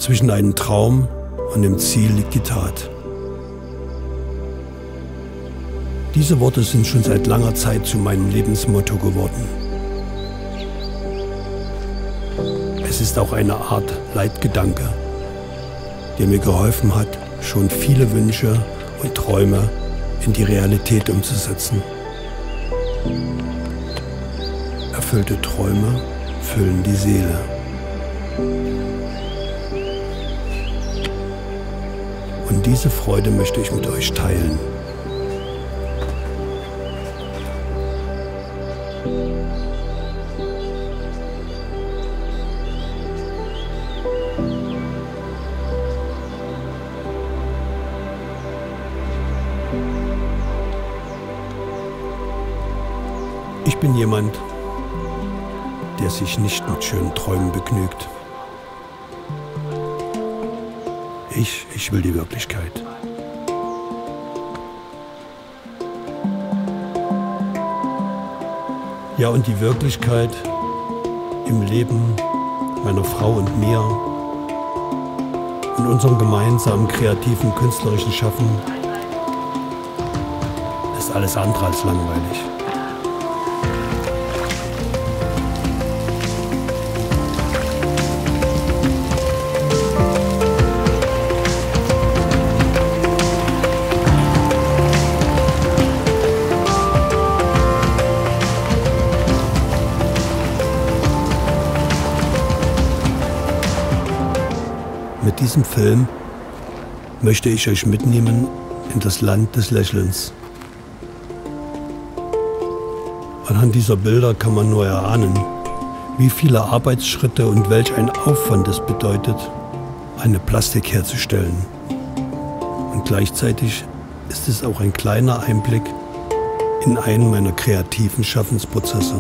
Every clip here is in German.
Zwischen einem Traum und dem Ziel liegt die Tat. Diese Worte sind schon seit langer Zeit zu meinem Lebensmotto geworden. Es ist auch eine Art Leitgedanke, der mir geholfen hat, schon viele Wünsche und Träume in die Realität umzusetzen. Erfüllte Träume füllen die Seele. Und diese Freude möchte ich mit euch teilen. Ich bin jemand, der sich nicht mit schönen Träumen begnügt. Ich will die Wirklichkeit. Ja, und die Wirklichkeit im Leben meiner Frau und mir, in unserem gemeinsamen kreativen, künstlerischen Schaffen, ist alles andere als langweilig. Mit diesem Film möchte ich euch mitnehmen in das Land des Lächelns. Anhand dieser Bilder kann man nur erahnen, wie viele Arbeitsschritte und welch ein Aufwand es bedeutet, eine Plastik herzustellen. Und gleichzeitig ist es auch ein kleiner Einblick in einen meiner kreativen Schaffensprozesse.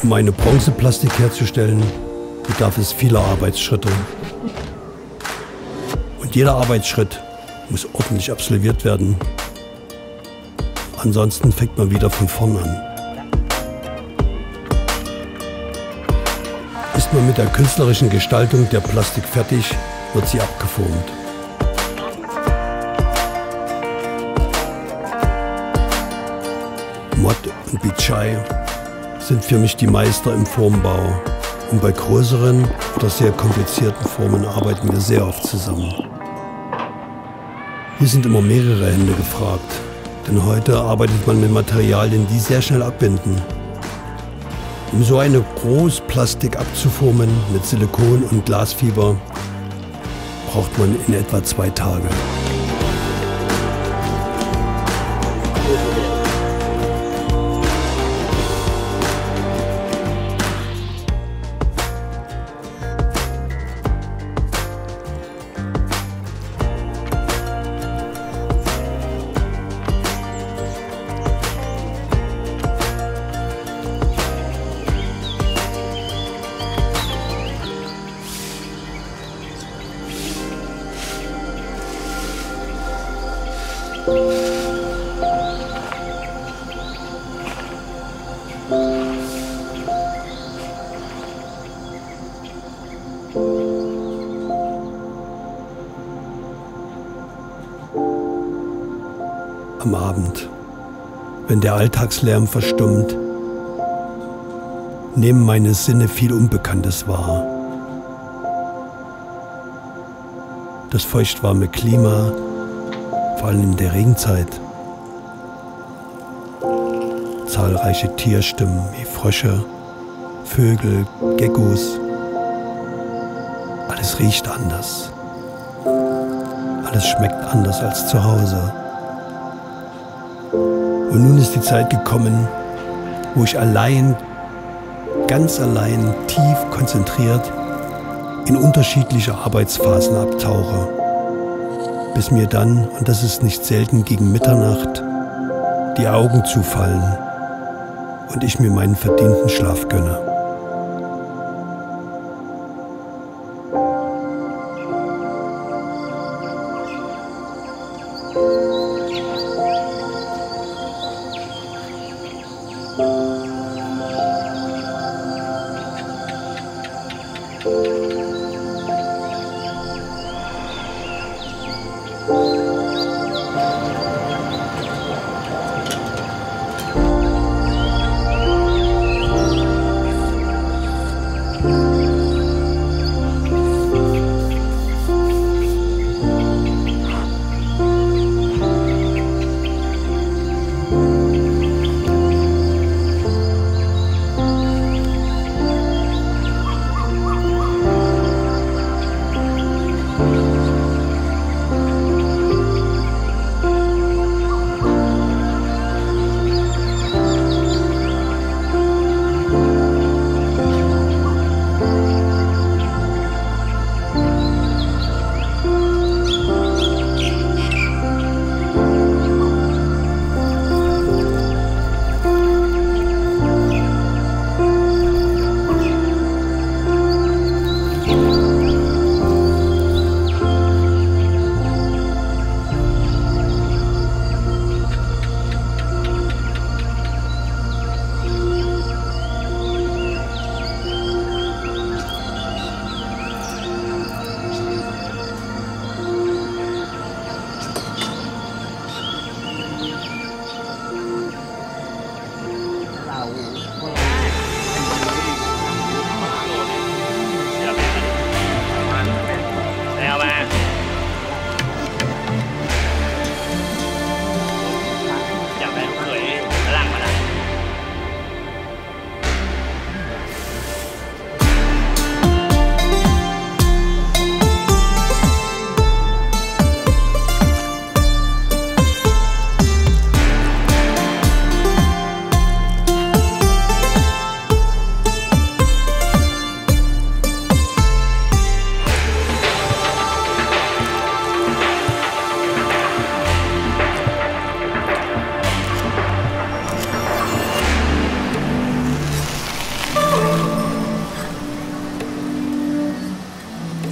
Um eine Bronzeplastik herzustellen, bedarf es vieler Arbeitsschritte. Und jeder Arbeitsschritt muss ordentlich absolviert werden. Ansonsten fängt man wieder von vorn an. Ist man mit der künstlerischen Gestaltung der Plastik fertig, wird sie abgeformt. Mod und Bichai sind für mich die Meister im Formbau. Und bei größeren oder sehr komplizierten Formen arbeiten wir sehr oft zusammen. Hier sind immer mehrere Hände gefragt, denn heute arbeitet man mit Materialien, die sehr schnell abbinden. Um so eine Großplastik abzuformen mit Silikon und Glasfiber, braucht man in etwa 2 Tage. Am Abend, wenn der Alltagslärm verstummt, nehmen meine Sinne viel Unbekanntes wahr. Das feuchtwarme Klima, vor allem in der Regenzeit. Zahlreiche Tierstimmen wie Frösche, Vögel, Geckos. Alles riecht anders. alles schmeckt anders als zu Hause. Und nun ist die Zeit gekommen, wo ich allein, ganz allein, tief konzentriert in unterschiedliche Arbeitsphasen abtauche, bis mir dann, und das ist nicht selten gegen Mitternacht, die Augen zufallen und ich mir meinen verdienten Schlaf gönne.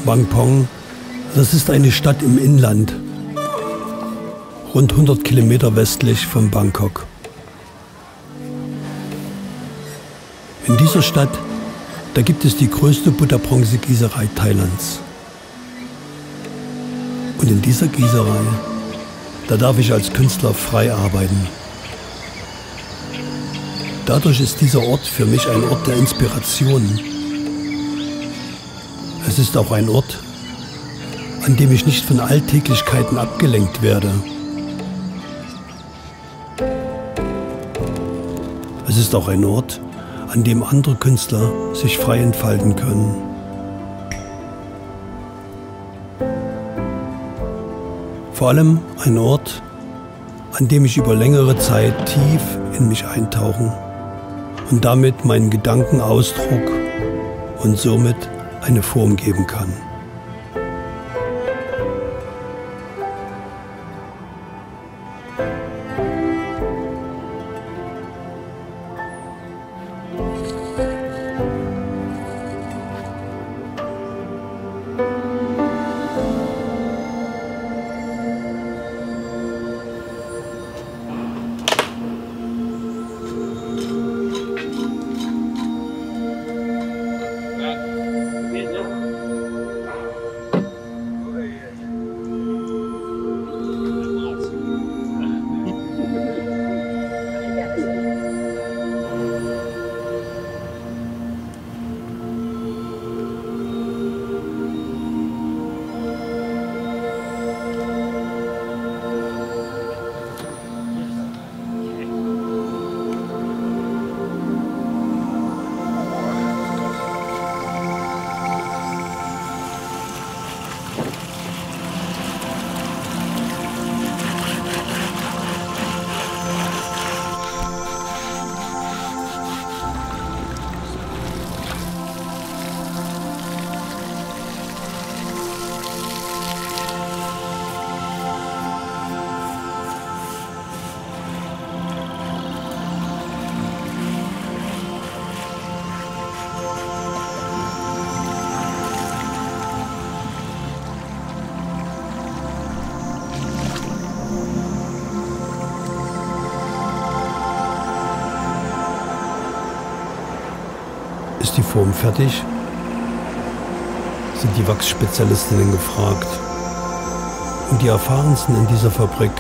Bangpong, das ist eine Stadt im Inland, rund 100 Kilometer westlich von Bangkok. In dieser Stadt, da gibt es die größte Butterbronzegießerei Thailands. Und in dieser Gießerei, da darf ich als Künstler frei arbeiten. Dadurch ist dieser Ort für mich ein Ort der Inspiration. Es ist auch ein Ort, an dem ich nicht von Alltäglichkeiten abgelenkt werde. Es ist auch ein Ort, an dem andere Künstler sich frei entfalten können. Vor allem ein Ort, an dem ich über längere Zeit tief in mich eintauchen und damit meinen Gedanken Ausdruck und somit eine Form geben kann. Form fertig, sind die Wachsspezialistinnen gefragt. Und die erfahrensten in dieser Fabrik,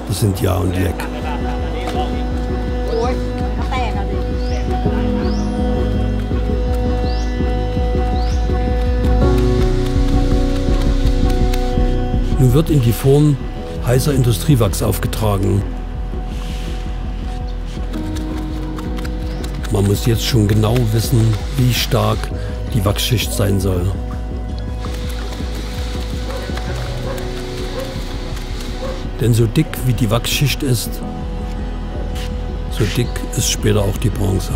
das sind Ja und Leck. Nun wird in die Form heißer Industriewachs aufgetragen. Man muss jetzt schon genau wissen, wie stark die Wachsschicht sein soll. Denn so dick wie die Wachsschicht ist, so dick ist später auch die Bronze.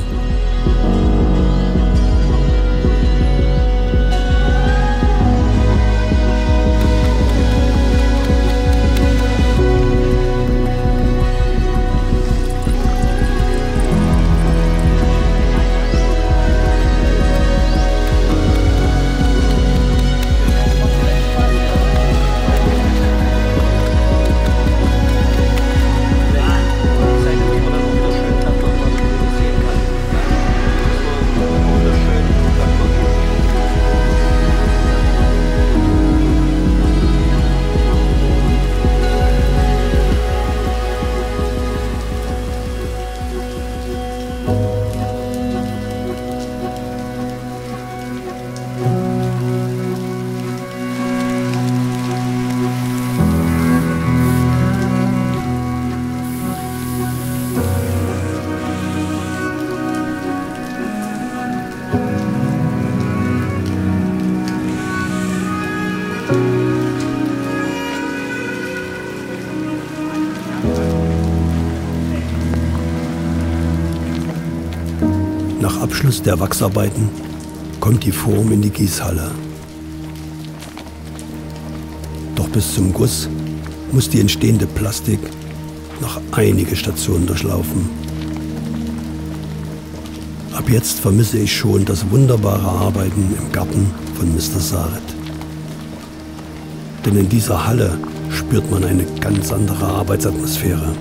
Nach Abschluss der Wachsarbeiten kommt die Form in die Gießhalle. Doch bis zum Guss muss die entstehende Plastik noch einige Stationen durchlaufen. Ab jetzt vermisse ich schon das wunderbare Arbeiten im Garten von Mr. Sarit. Denn in dieser Halle spürt man eine ganz andere Arbeitsatmosphäre.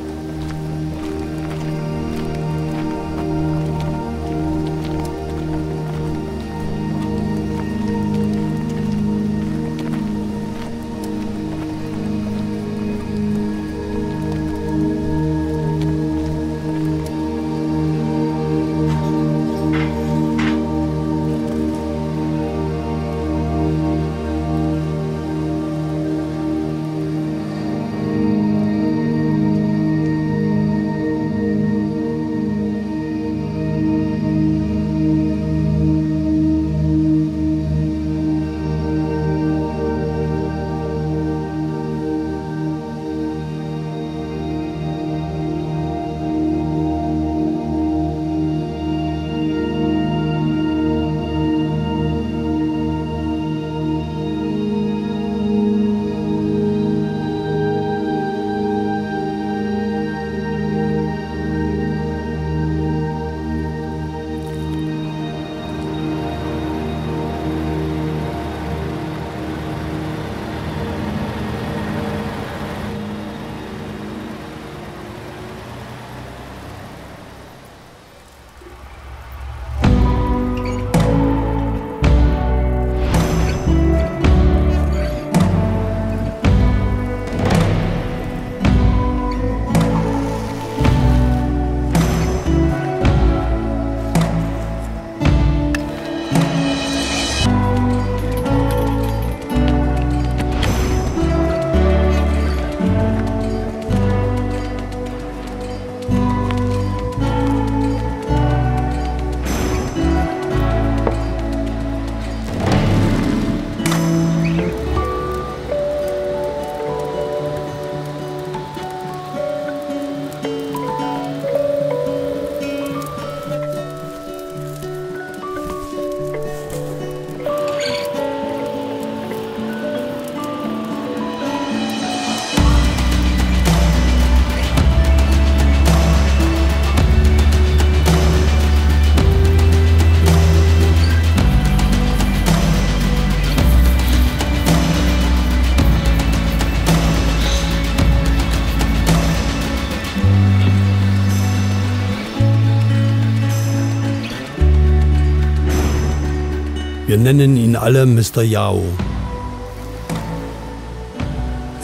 Wir nennen ihn alle Mr. Yao.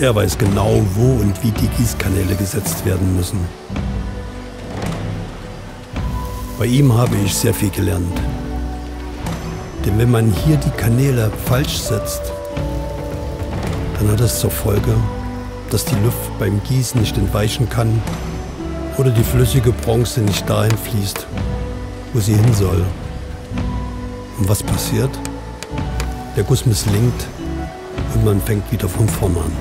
Er weiß genau, wo und wie die Gießkanäle gesetzt werden müssen. Bei ihm habe ich sehr viel gelernt. Denn wenn man hier die Kanäle falsch setzt, dann hat das zur Folge, dass die Luft beim Gießen nicht entweichen kann oder die flüssige Bronze nicht dahin fließt, wo sie hin soll. Und was passiert? Der Guss misslingt und man fängt wieder von vorn an.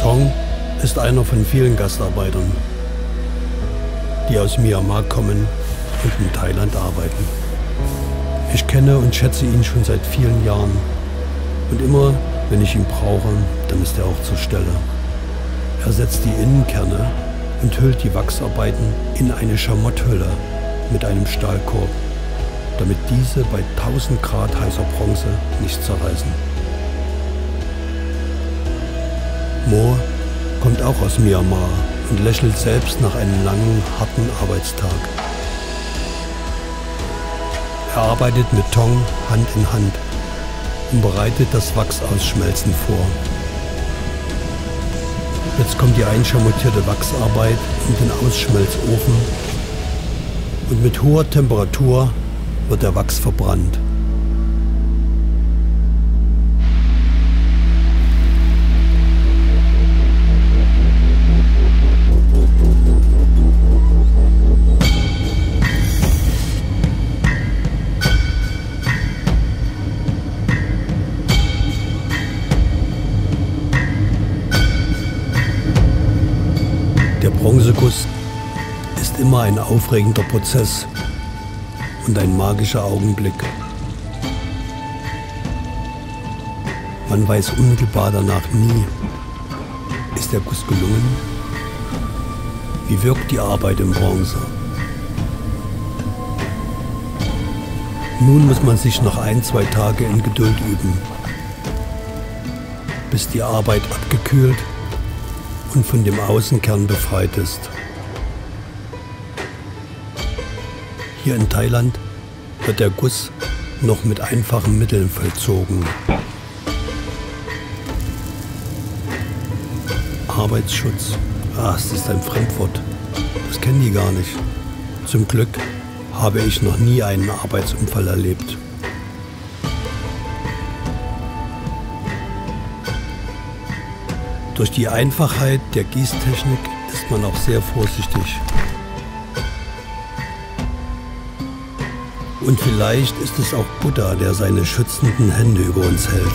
Tong ist einer von vielen Gastarbeitern, die aus Myanmar kommen und in Thailand arbeiten. Ich kenne und schätze ihn schon seit vielen Jahren und immer, wenn ich ihn brauche, dann ist er auch zur Stelle. Er setzt die Innenkerne und hüllt die Wachsarbeiten in eine Schamotthülle mit einem Stahlkorb, damit diese bei 1000 Grad heißer Bronze nicht zerreißen. Mo kommt auch aus Myanmar und lächelt selbst nach einem langen, harten Arbeitstag. Er arbeitet mit Tong Hand in Hand und bereitet das Wachsausschmelzen vor. Jetzt kommt die einschamottierte Wachsarbeit in den Ausschmelzofen und mit hoher Temperatur wird der Wachs verbrannt. Der Bronzeguss ist immer ein aufregender Prozess und ein magischer Augenblick. Man weiß unmittelbar danach nie, ist der Guss gelungen? Wie wirkt die Arbeit in Bronze? Nun muss man sich noch 1-2 Tage in Geduld üben, bis die Arbeit abgekühlt und von dem Außenkern befreit ist. Hier in Thailand wird der Guss noch mit einfachen Mitteln vollzogen. Arbeitsschutz, das ist ein Fremdwort. Das kennen die gar nicht. Zum Glück habe ich noch nie einen Arbeitsunfall erlebt. Durch die Einfachheit der Gießtechnik ist man auch sehr vorsichtig. Und vielleicht ist es auch Buddha, der seine schützenden Hände über uns hält.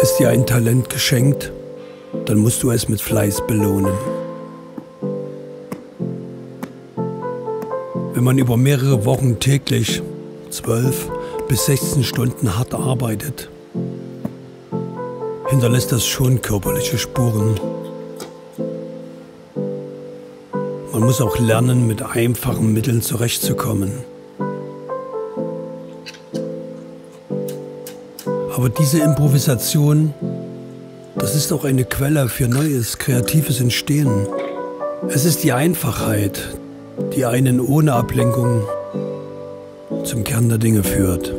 Ist dir ein Talent geschenkt, dann musst du es mit Fleiß belohnen. Wenn Wenn man über mehrere Wochen täglich 12 bis 16 Stunden hart arbeitet, hinterlässt das schon körperliche Spuren. Man muss auch lernen, mit einfachen Mitteln zurechtzukommen. Aber diese Improvisation, das ist auch eine Quelle für neues, kreatives Entstehen. Es ist die Einfachheit, die einen ohne Ablenkung zum Kern der Dinge führt.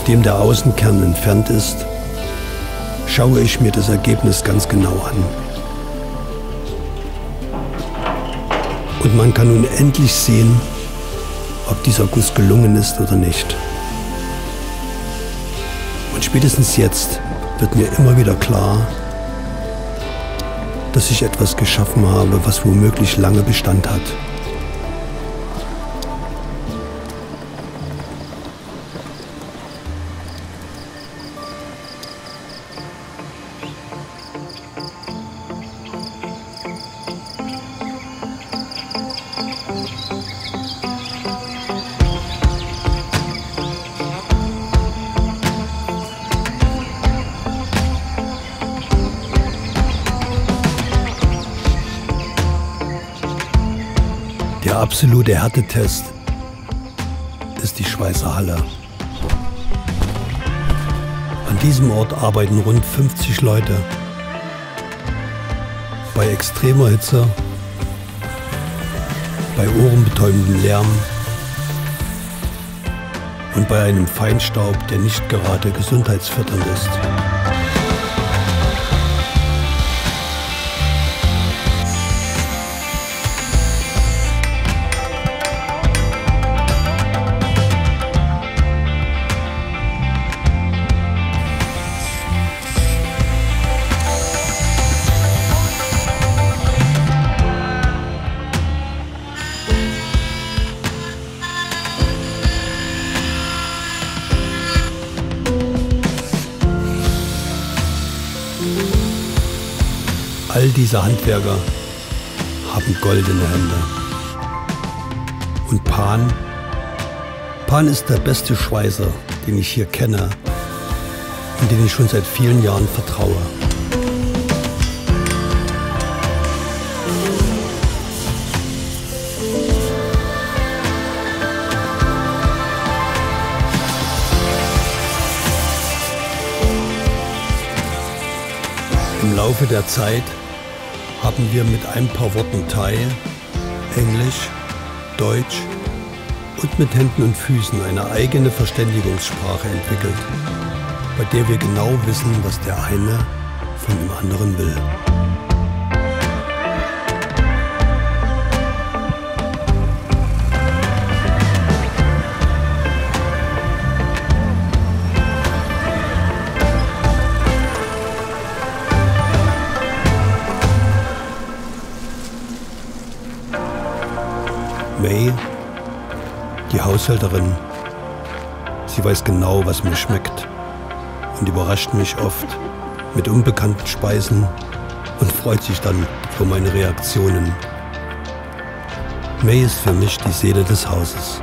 Nachdem der Außenkern entfernt ist, schaue ich mir das Ergebnis ganz genau an. Und man kann nun endlich sehen, ob dieser Guss gelungen ist oder nicht. Und spätestens jetzt wird mir immer wieder klar, dass ich etwas geschaffen habe, was womöglich lange Bestand hat. Der absolute Härtetest ist die Schweißer Halle. An diesem Ort arbeiten rund 50 Leute. Bei extremer Hitze, bei ohrenbetäubendem Lärm und bei einem Feinstaub, der nicht gerade gesundheitsfördernd ist. All diese Handwerker haben goldene Hände. Und Pan ist der beste Schweißer, den ich hier kenne und den ich schon seit vielen Jahren vertraue. Im Laufe der Zeit haben wir mit ein paar Worten Thai, Englisch, Deutsch und mit Händen und Füßen eine eigene Verständigungssprache entwickelt, bei der wir genau wissen, was der eine von dem anderen will. May, die Haushälterin, sie weiß genau, was mir schmeckt und überrascht mich oft mit unbekannten Speisen und freut sich dann über meine Reaktionen. May ist für mich die Seele des Hauses.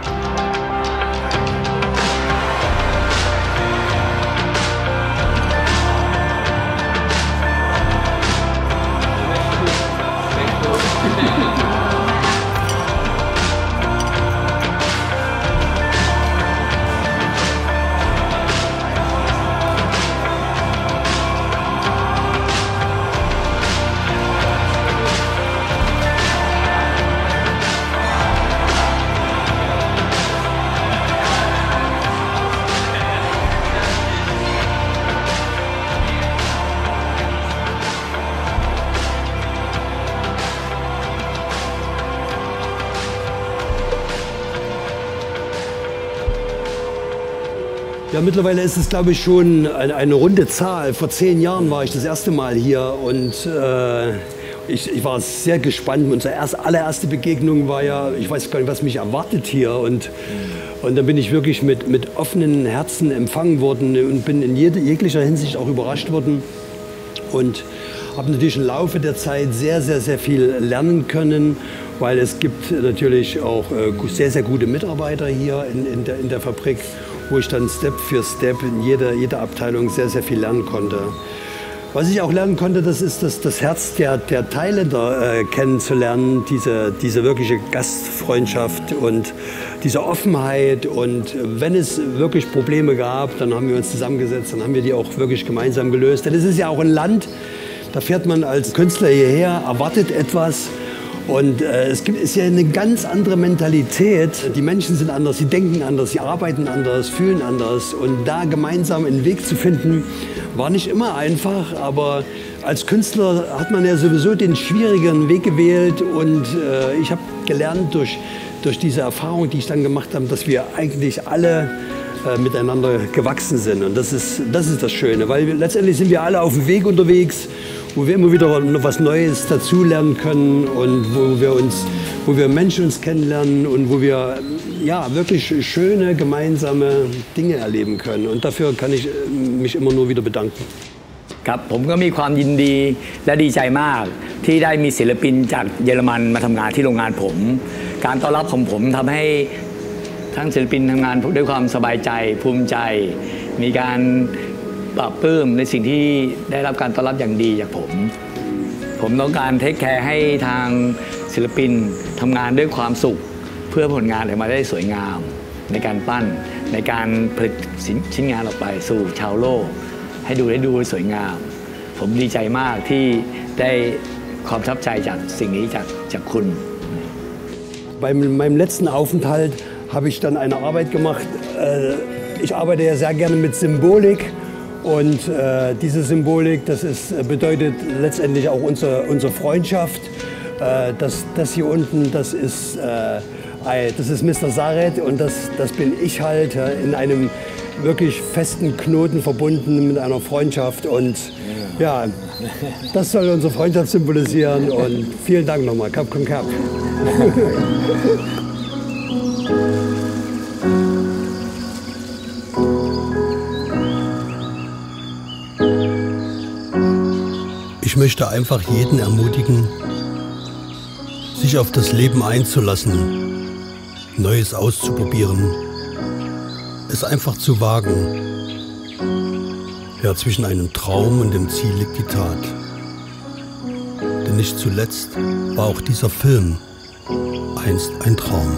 Ja, mittlerweile ist es, glaube ich, schon eine runde Zahl. Vor 10 Jahren war ich das erste Mal hier und ich war sehr gespannt. Unsere allererste Begegnung war ja, ich weiß gar nicht, was mich erwartet hier. Und dann bin ich wirklich mit offenen Herzen empfangen worden und bin in jeglicher Hinsicht auch überrascht worden. Und habe natürlich im Laufe der Zeit sehr, sehr, sehr viel lernen können, weil es gibt natürlich auch sehr, sehr gute Mitarbeiter hier in der Fabrik, wo ich dann Step für Step in jeder Abteilung sehr, sehr viel lernen konnte. Was ich auch lernen konnte, das ist das Herz der Thailänder kennenzulernen, diese wirkliche Gastfreundschaft und diese Offenheit. Und wenn es wirklich Probleme gab, dann haben wir uns zusammengesetzt, dann haben wir die auch wirklich gemeinsam gelöst. Denn es ist ja auch ein Land, da fährt man als Künstler hierher, erwartet etwas. Und es ist ja eine ganz andere Mentalität. Die Menschen sind anders, sie denken anders, sie arbeiten anders, fühlen anders. Und da gemeinsam einen Weg zu finden, war nicht immer einfach. Aber als Künstler hat man ja sowieso den schwierigeren Weg gewählt. Und ich habe gelernt durch diese Erfahrung, die ich dann gemacht habe, dass wir eigentlich alle miteinander gewachsen sind. Und das ist das Schöne, weil letztendlich sind wir alle auf dem Weg unterwegs, wo wir immer wieder noch was Neues dazulernen können und wo wir Menschen uns kennenlernen und wo wir ja, wirklich schöne gemeinsame Dinge erleben können. Und dafür kann ich mich immer nur wieder bedanken. ครับผมก็มีความยินดีและดีใจมากที่ได้มีศิลปินจากเยอรมันมาทำงานที่โรงงานผมการต้อนรับของผมทำให้ทั้งศิลปินทำงานด้วยความสบายใจภูมิใจมีการปรับปลื้มในสิ่งที่ได้รับการต้อนรับอย่างดีจากผมต้องการเทคแคร์ให้ทางศิลปินทำงานด้วยความสุขเพื่อผลงานออกมาได้สวยงามในการปั้นในการผลิตชิ้นงานออกไปสู่ชาวโลกให้ดูสวยงามผมดีใจมากที่ได้ความประทับใจจากสิ่งนี้จากคุณ Bei meinem letzten Aufenthalt habe ich dann eine Arbeit gemacht. Ich arbeite ja sehr gerne mit Symbolik und diese Symbolik, bedeutet letztendlich auch unsere Freundschaft. Das hier unten, das ist Mr. Saret und das bin ich halt in einem wirklich festen Knoten verbunden mit einer Freundschaft und ja, das soll unsere Freundschaft symbolisieren und vielen Dank nochmal. Kap Kun Kap. Ich möchte einfach jeden ermutigen, sich auf das Leben einzulassen, Neues auszuprobieren, es einfach zu wagen. Ja, zwischen einem Traum und dem Ziel liegt die Tat. Denn nicht zuletzt war auch dieser Film einst ein Traum.